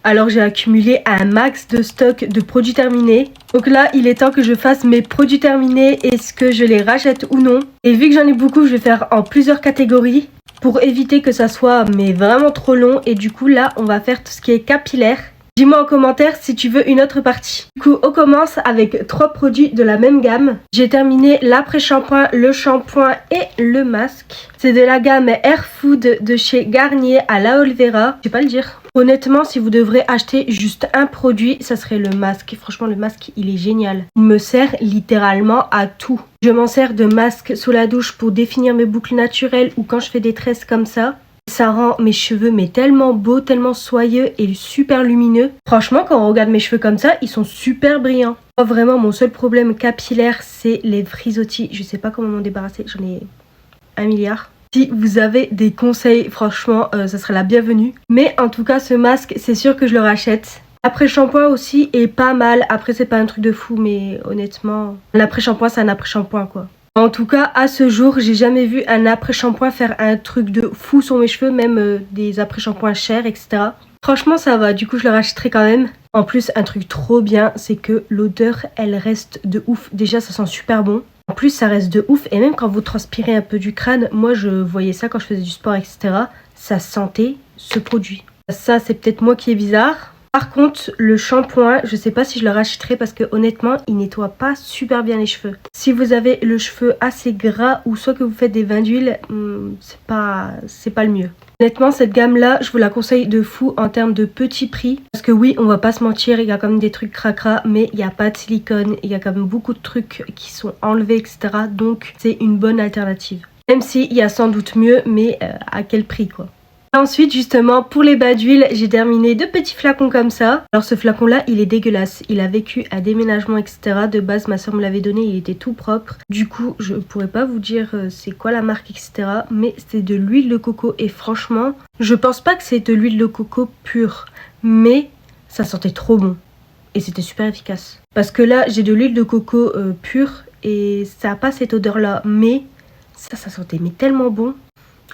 Alors j'ai accumulé un max de stock de produits terminés. Donc là, il est temps que je fasse mes produits terminés. Est-ce que je les rachète ou non? Et vu que j'en ai beaucoup, je vais faire en plusieurs catégories pour éviter que ça soit mais vraiment trop long. Et du coup là, on va faire tout ce qui est capillaire. Dis-moi en commentaire si tu veux une autre partie. Du coup, on commence avec 3 produits de la même gamme. J'ai terminé l'après-shampoing, le shampoing et le masque. C'est de la gamme Air Food de chez Garnier à l'aloe vera. Je sais pas le dire. Honnêtement, si vous devrez acheter juste un produit, ça serait le masque. Franchement, le masque, il est génial. Il me sert littéralement à tout. Je m'en sers de masque sous la douche pour définir mes boucles naturelles ou quand je fais des tresses comme ça. Ça rend mes cheveux mais tellement beaux, tellement soyeux et super lumineux. Franchement, quand on regarde mes cheveux comme ça, ils sont super brillants. Moi, vraiment, mon seul problème capillaire, c'est les frisottis. Je sais pas comment m'en débarrasser, j'en ai 1 milliard. Si vous avez des conseils, franchement, ça serait la bienvenue. Mais en tout cas, ce masque, c'est sûr que je le rachète. Après-shampoing aussi est pas mal. Après, c'est pas un truc de fou, mais honnêtement, un après-shampoing, c'est un après-shampoing, quoi. En tout cas, à ce jour, j'ai jamais vu un après-shampoing faire un truc de fou sur mes cheveux, même des après-shampoings chers, etc. Franchement, ça va. Du coup, je le rachèterai quand même. En plus, un truc trop bien, c'est que l'odeur, elle reste de ouf. Déjà, ça sent super bon. En plus, ça reste de ouf. Et même quand vous transpirez un peu du crâne, moi, je voyais ça quand je faisais du sport, etc. Ça sentait ce produit. Ça, c'est peut-être moi qui est bizarre. Par contre, le shampoing, je sais pas si je le rachèterai parce que honnêtement, il nettoie pas super bien les cheveux. Si vous avez le cheveu assez gras ou soit que vous faites des bains d'huile, c'est pas le mieux. Honnêtement, cette gamme-là, je vous la conseille de fou en termes de petit prix. Parce que oui, on va pas se mentir, il y a quand même des trucs cracra, mais il n'y a pas de silicone. Il y a quand même beaucoup de trucs qui sont enlevés, etc. Donc, c'est une bonne alternative. Même s'il y a sans doute mieux, mais à quel prix, quoi. Ensuite, justement, pour les bains d'huile, j'ai terminé 2 petits flacons comme ça. Alors ce flacon-là, il est dégueulasse. Il a vécu un déménagement, etc. De base, ma soeur me l'avait donné, il était tout propre. Du coup, je pourrais pas vous dire c'est quoi la marque, etc. Mais c'est de l'huile de coco. Et franchement, je pense pas que c'est de l'huile de coco pure. Mais ça sentait trop bon. Et c'était super efficace. Parce que là, j'ai de l'huile de coco pure. Et ça n'a pas cette odeur-là. Mais ça sentait mais tellement bon.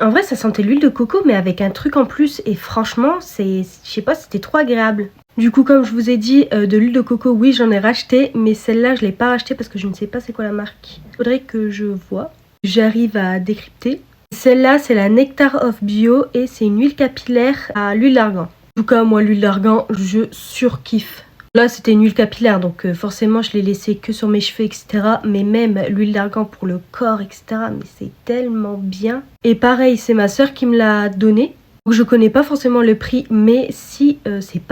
En vrai, ça sentait l'huile de coco, mais avec un truc en plus. Et franchement, je sais pas, c'était trop agréable. Du coup, comme je vous ai dit, de l'huile de coco, oui, j'en ai racheté. Mais celle-là, je l'ai pas rachetée parce que je ne sais pas c'est quoi la marque. Faudrait que je vois. J'arrive à décrypter. Celle-là, c'est la Nectar of Bio et c'est une huile capillaire à l'huile d'argan. En tout cas, moi, l'huile d'argan, je surkiffe. Là, c'était une huile capillaire, donc forcément, je l'ai laissée que sur mes cheveux, etc. Mais même l'huile d'argan pour le corps, etc. Mais c'est tellement bien. Et pareil, c'est ma soeur qui me l'a donnée. Donc, je connais pas forcément le prix, mais si c'est pas